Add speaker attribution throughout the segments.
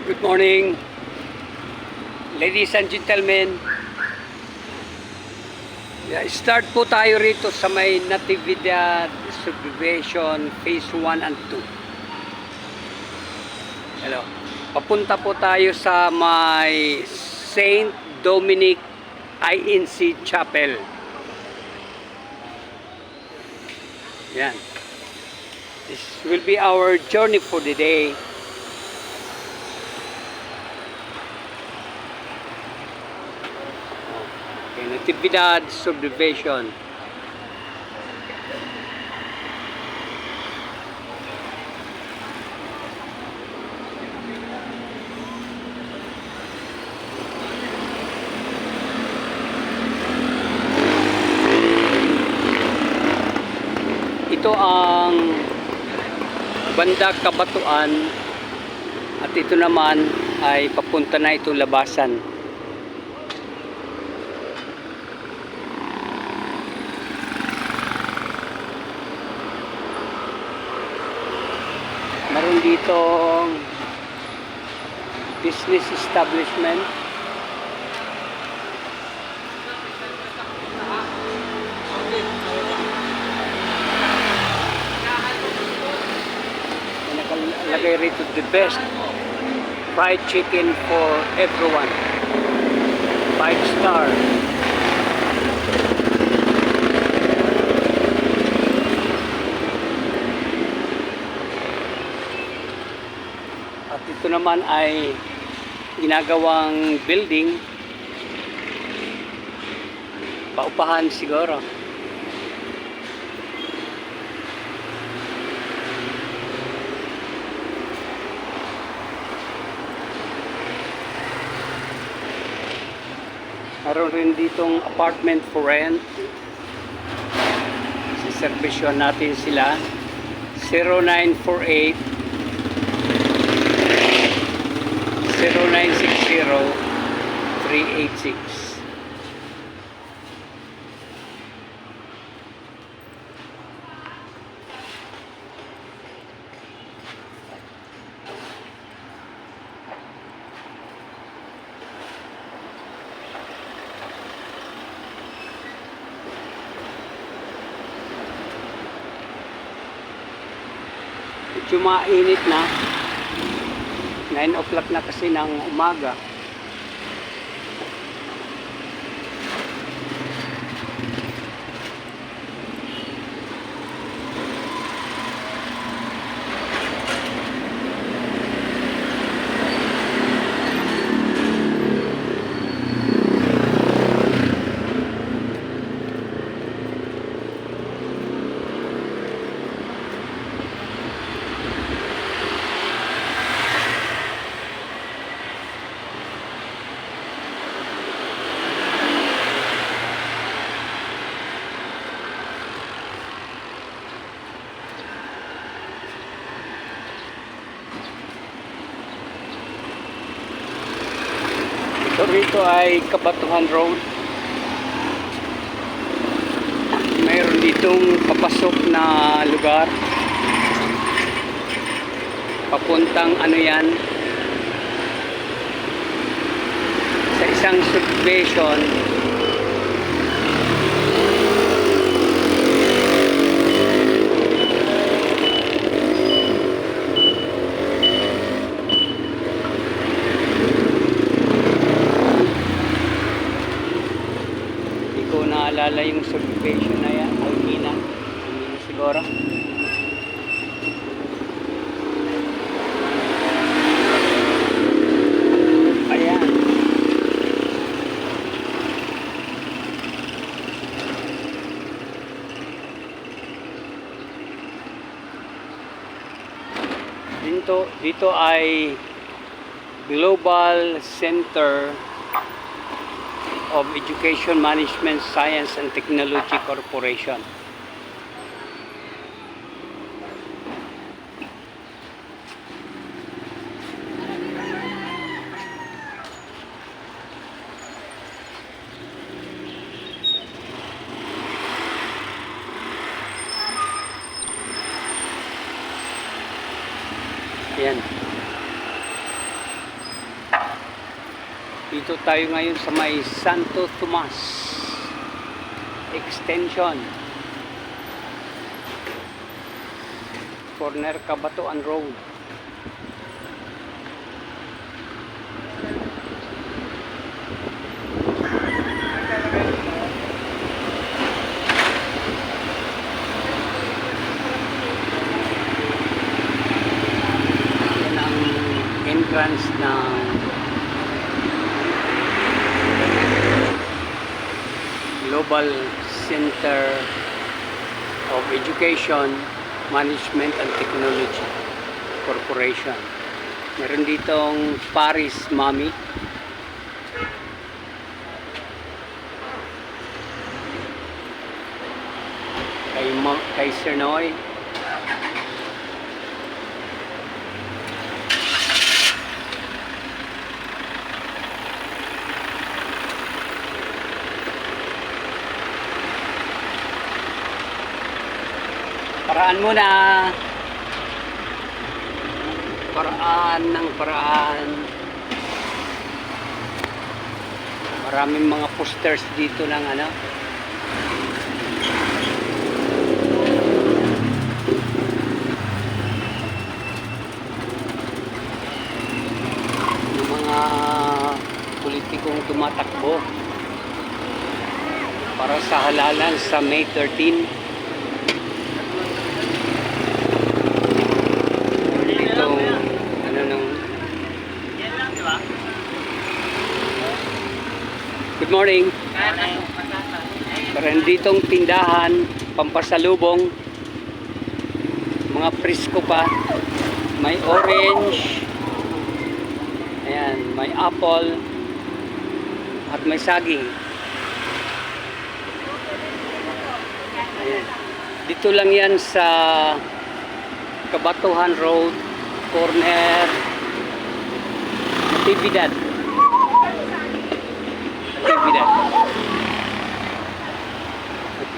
Speaker 1: Good morning, ladies and gentlemen. Start po tayo rito sa may Natividad Subdivision Phase 1 and 2. Hello. Papunta po tayo sa may Saint Dominic INC Chapel. Yan. This will be our journey for the day. Natividad Subdivision. Ito ang Banda Kabatuan at ito naman ay papunta na ito Labasan. Meron dito business establishment. Nakalagay rito the best fried chicken for everyone. 5-star. At ito naman ay ginagawang building, paupahan siguro. Meron rin ditong apartment for rent. Siservisyon natin sila. 0948 0960-386. Medyo mainit na. 9 o'clock na kasi ng umaga. So rito ay Kabatuhan Road. Mayroon ditong papasok na lugar. Papuntang ano yan, sa isang subdivision. Naalala yung subdivision na yan, Almina siguro. Ayan. Dito ay Global Center of Education Management Science and Technology Corporation. Ayan. Dito tayo ngayon sa may Santo Tomas Extension, corner Cabatuan Road. Yan ang entrance ng Global Center of Education, Management and Technology Corporation. Meron ditong Paris Mami. Kay Sir Noy. Paraan muna. Paraan ng paraan. Maraming mga posters dito ng ano. Yung mga politikong tumatakbo para sa halalan sa May 13. Good morning. Meron ditong tindahan, pampasalubong, mga presko pa. May orange, ayan, may apple, at may saging. Ayan. Dito lang yan sa Cabatuan Road, corner Natividad.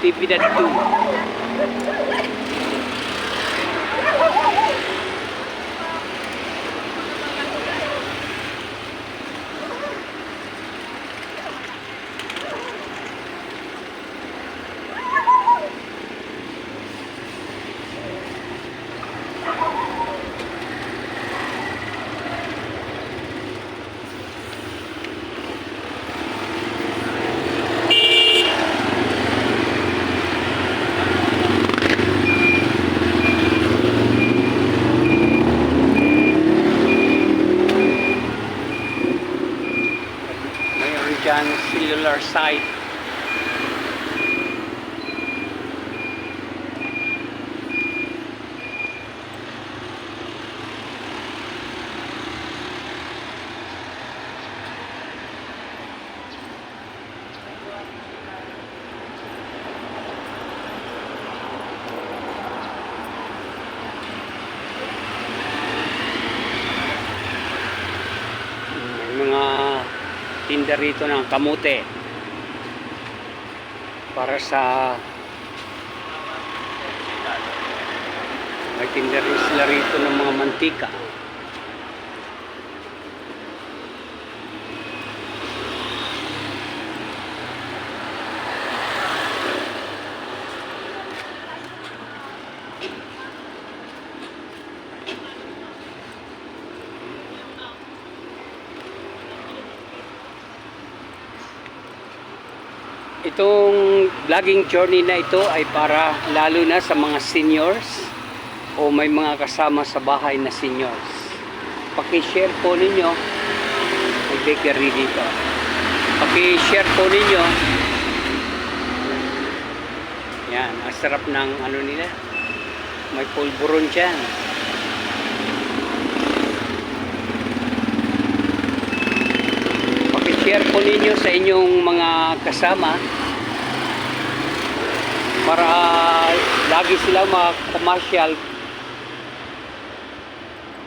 Speaker 1: Natividad 2. Dyan, cellular site. Mga tinda rito ng kamote para sa may tinda rin sila rito ng mga mantika. Itong vlogging journey na ito ay para lalo na sa mga seniors o may mga kasama sa bahay na seniors. Paki-share po ninyo. May bakery dito. Paki-share po ninyo. Yan, ang sarap ng ano nila. May pulburon dyan. Paki-share po ninyo sa inyong mga kasama para lagi sila makakomersyal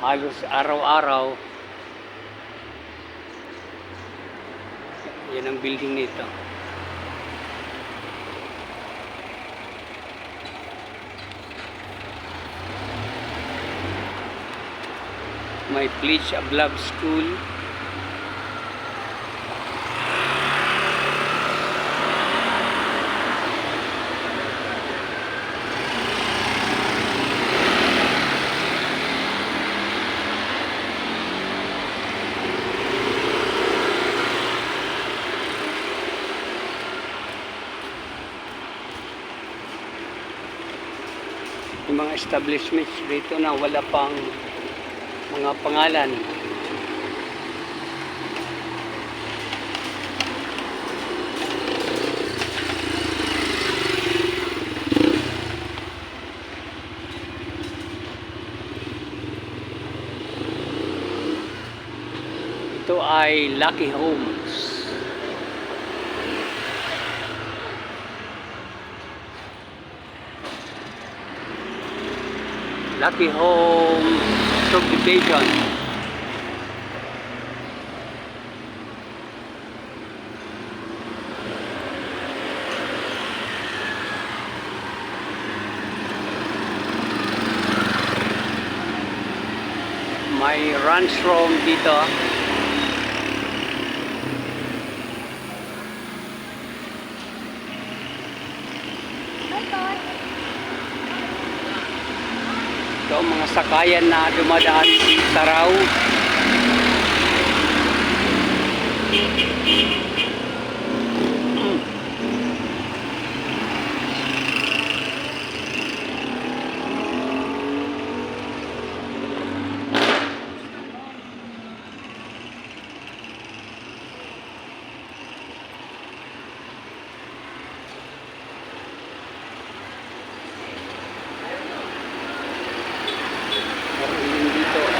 Speaker 1: halos araw-araw. Yan ang building nito. May Pledge of Love School. May mga establishments dito na wala pang mga pangalan. Ito ay Lucky Homes. Lucky Homes Subdivision. May ranch room dito. Ito ang mga sakayan na dumadaan sa Raw.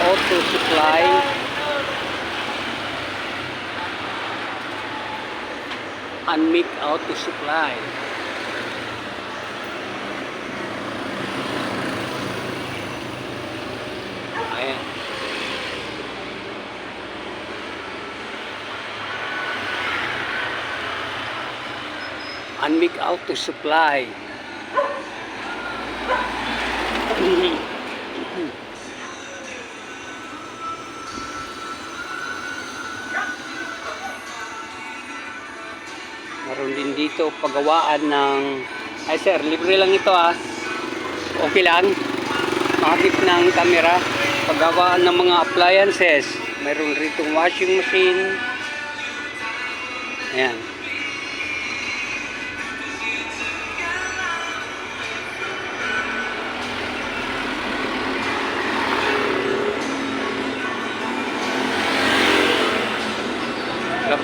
Speaker 1: Auto Supply. Anmic Auto Supply. Ayan. Anmic Auto Supply. Meron din dito paggawaan ng... Ay sir, libre lang ito ah. Okay lang. Makakip ng camera. Paggawaan ng mga appliances. Meron rito washing machine. Ayan.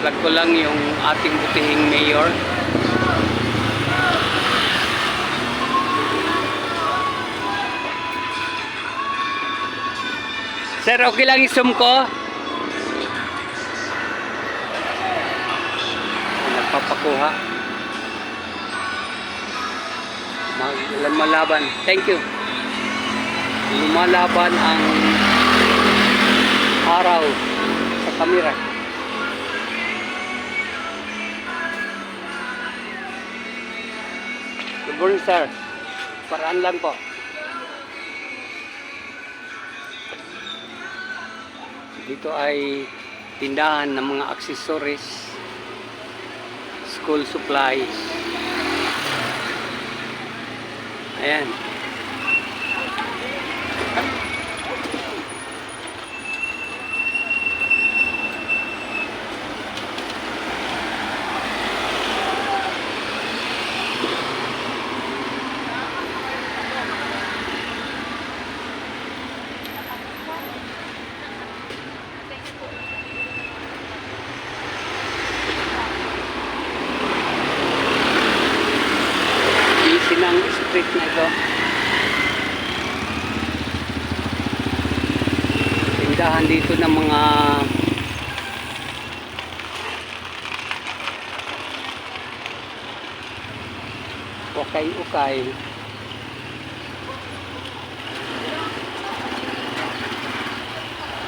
Speaker 1: Vlog ko lang yung ating butihing mayor. Sir, okay lang i-zoom ko? Nagpapakuha. Lumalaban. Thank you. Lumalaban ang araw sa kamera. Good morning, sir. Paraan lang po. Dito ay tindahan ng mga accessories, school supplies. Ayan. Ng street na ito. Tindahan dito ng mga ukay-ukay.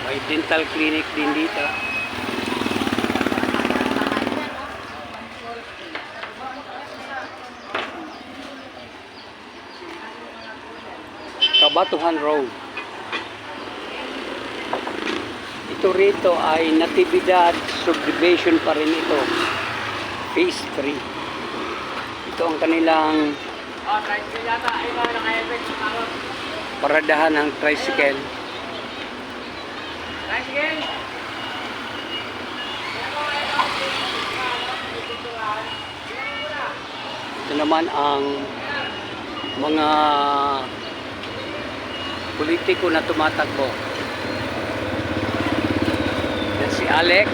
Speaker 1: May dental clinic din dito. Kabatuhan Road. Ito rito ay Natividad Subdivision pa rin ito. Phase 3. Ito ang kanilang paradahan ng tricycle. Ito naman ang mga politiko na tumatakbo. Yan si Alex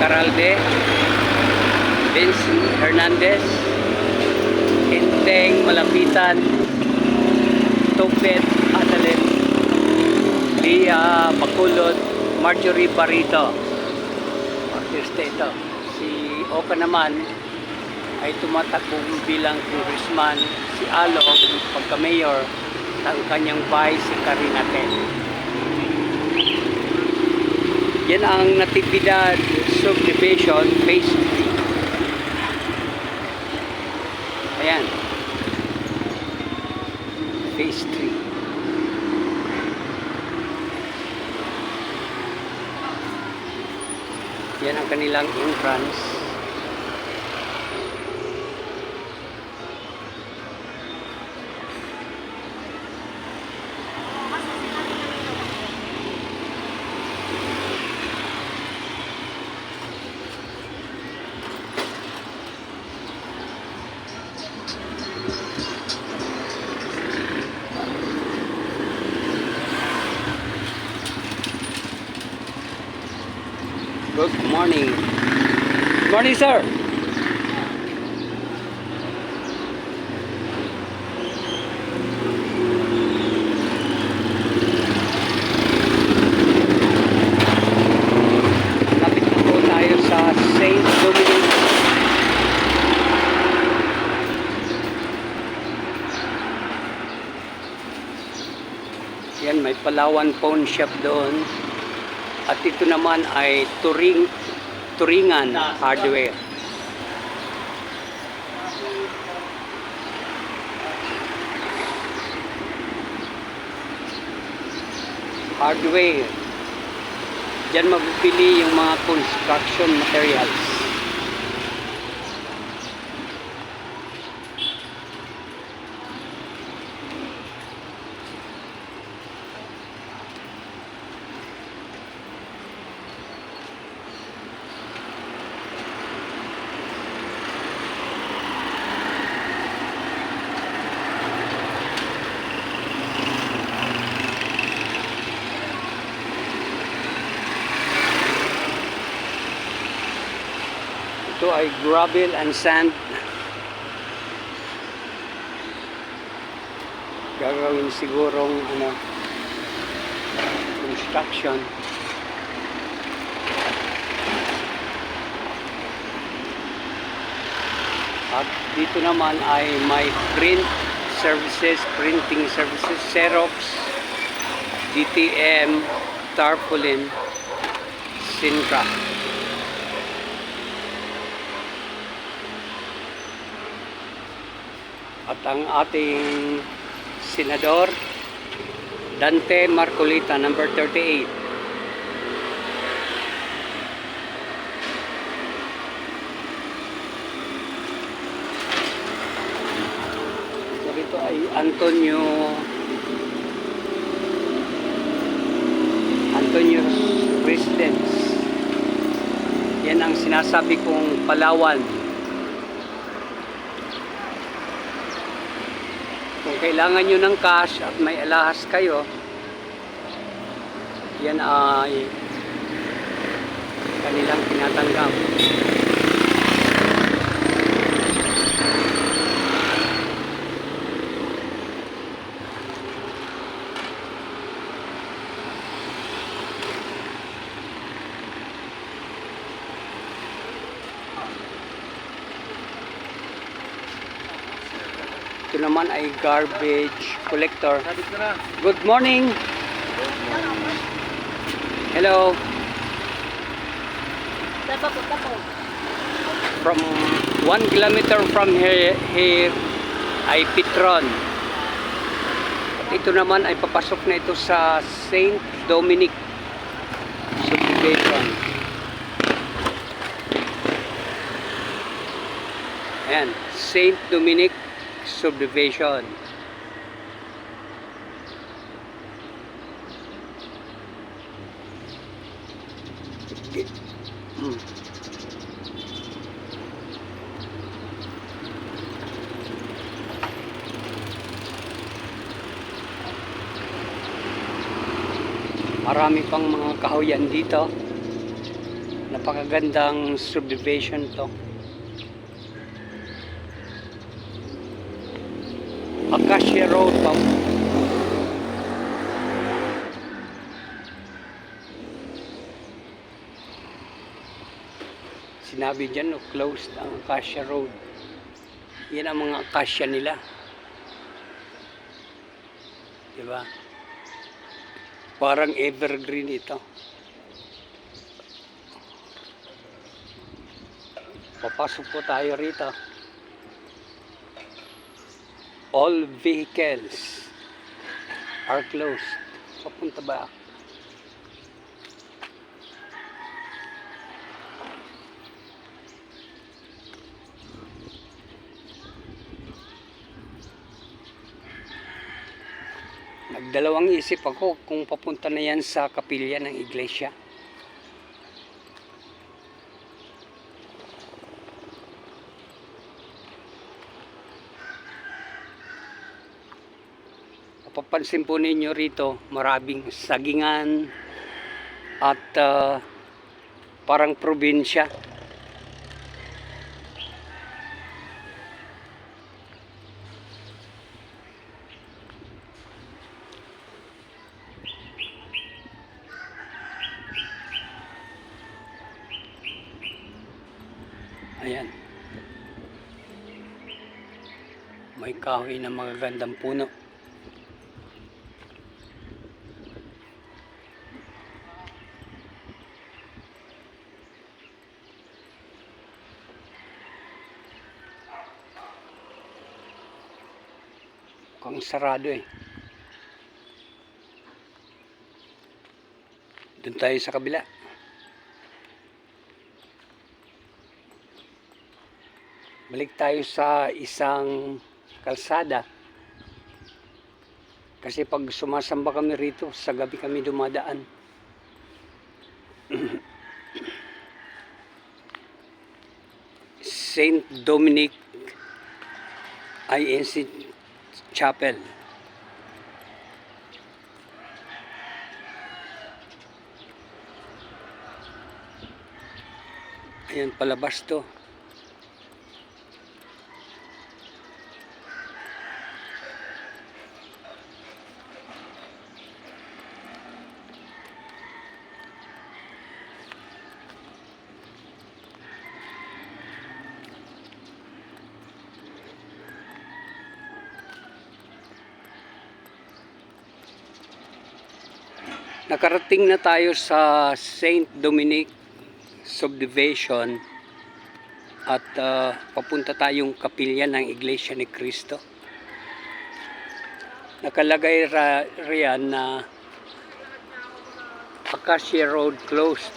Speaker 1: Caralde, Vince Hernandez, Inteng Malapitan, Topet Adalin, Lia Bacolod, Marjorie Barito. Ito. Si Oka naman ay tumatakbo bilang congressman. Si Alok, pagka-mayor, ang kanyang bahay si Carinate. Yan ang Natividad Subdivision Phase 3. Ayan. Phase 3. Yan ang kanilang entrance. Good morning. Good morning, sir. Lapit na po tayo sa St. Dominic. Yan, may Palawan pawn shop doon. At ito naman ay Turingan Hardware. Hardware. Diyan mabibili yung mga construction materials. Ito ay gravel and sand. Gagawin sigurong construction. At dito naman ay may printing services, Xerox, DTM, Tarpaulin, Sintra. At ang ating senador, Dante Marcolita, number 38. So dito ay Antonio's Residence. Yan ang sinasabi kong Palawan. Kung kailangan nyo ng cash at may alahas kayo, yan ay kanilang tinatanggap. Ito naman ay garbage collector. Good morning. Hello. From 1 kilometer from here ay Petron. At ito naman ay papasok na ito sa St. Dominic Subdivision. Ayan, St. Dominic Subdivision. Marami pang mga kahoyan dito. Napakagandang subdivision to. Acacia Road pa. Sinabi dyan, no, closed ang Acacia Road. Yan ang mga acacia nila. Diba? Parang evergreen ito. Papasok po tayo rito. All vehicles are closed. Papunta ba? Nagdalawang isip ako kung papunta na yan sa kapilya ng iglesia. Papansin po ninyo rito, maraming sagingan at parang probinsya. Ayan. May kahoy na magagandang puno. Mukhang sarado eh. Doon tayo sa kabila. Balik tayo sa isang kalsada. Kasi pag sumasamba kami rito, sa gabi kami dumadaan. Saint Dominic INC Chapel. Ayan, palabas to. Nakarating na tayo sa Saint Dominic Subdivision at papunta tayong kapilya ng Iglesia ni Cristo. Nakalagay riyan na Acacia Road closed.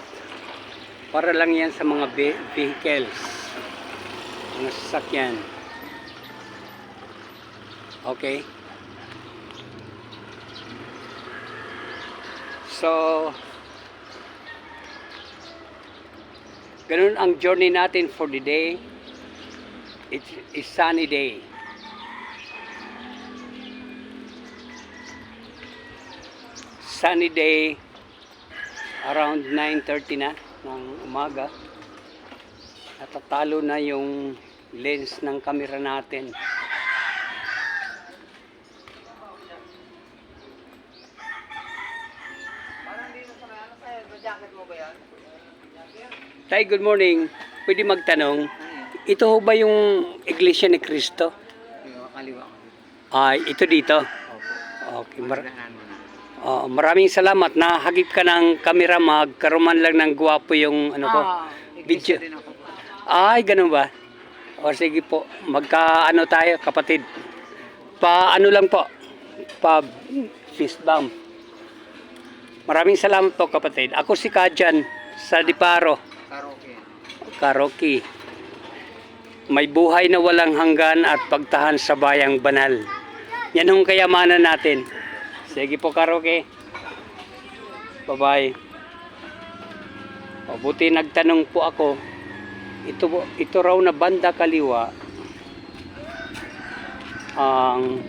Speaker 1: Para lang yan sa mga vehicles, mga sasakyan. Okay. So, ganun ang journey natin for the day. It's a sunny day. Sunny day around 9:30 na ng umaga. Natatalo na yung lens ng camera natin. Tay, good morning. Pwede magtanong, ito ho ba yung Iglesia ni Cristo?
Speaker 2: Kaliwa.
Speaker 1: Ay, ito dito. Okay, maraming salamat. Nahagip ka ng camera, magkaroman lang ng gwapo yung ano ko. Video. Ay, ganun ba? O sige po, magkaano tayo kapatid. Ano lang po, fist bump. Maraming salamat po kapatid. Ako si Kajan sa Diparo. Karaoke. May buhay na walang hanggan at pagtahan sa bayang banal. Yan ang kayamanan natin. Sige po karaoke. Bye-bye. Mabuti nagtanong po ako. Ito raw na banda kaliwa ang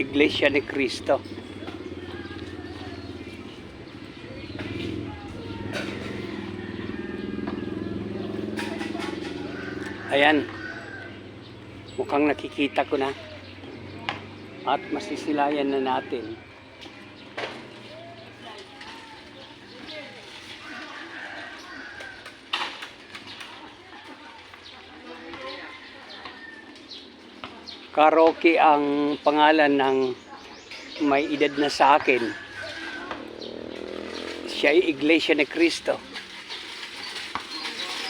Speaker 1: Iglesia ni Cristo. Ayan. Mukhang nakikita ko na. At masisilayan na natin. Karaoke ang pangalan ng may edad na sa akin. Siya ay Iglesia ni Cristo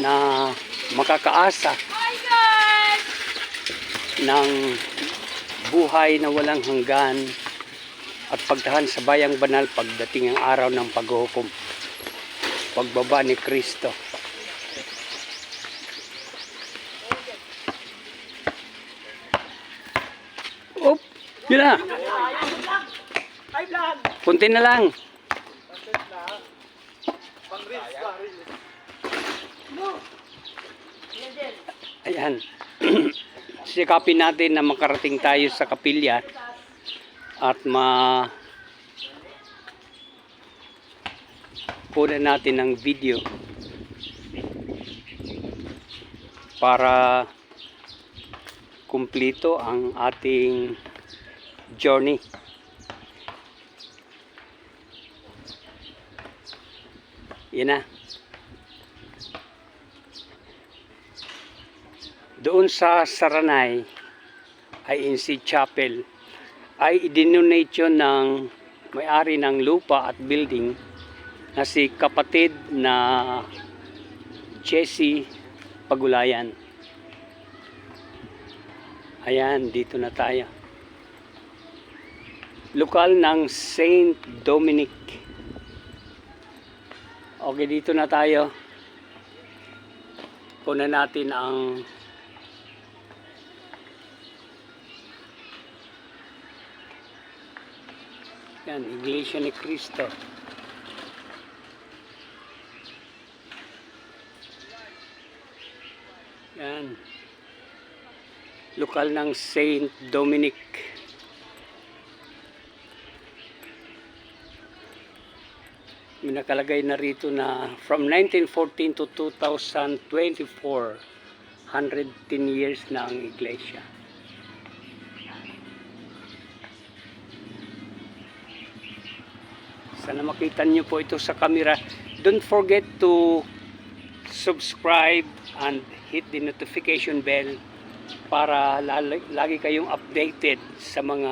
Speaker 1: na makakaasa ng buhay na walang hanggan at pagtahan sa bayang banal pagdating ang araw ng paghuhukom, pagbaba ni Kristo. Op, yun na. Kunti na lang. Ayan. Sikapin natin na makarating tayo sa kapilya at kunan natin ng video para kumplito ang ating journey. Yan na. Doon sa Saranay INC Chapel ay idinonate yun ng may-ari ng lupa at building na si kapatid na Jesse Pagulayan. Ayan, dito na tayo. Lokal ng Saint Dominic. Okay, dito na tayo. Kunan natin ang yan, Iglesia ni Cristo. Yan. Lokal ng Saint Dominic. May nakalagay na rito na from 1914 to 2024, 110 years na ang iglesia. Sana makita nyo po ito sa camera. Don't forget to subscribe and hit the notification bell para lagi kayong updated sa mga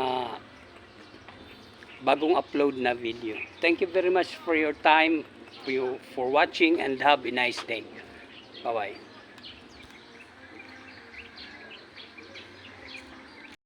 Speaker 1: bagong upload na video. Thank you very much for your time, for watching, and have a nice day. Bye-bye.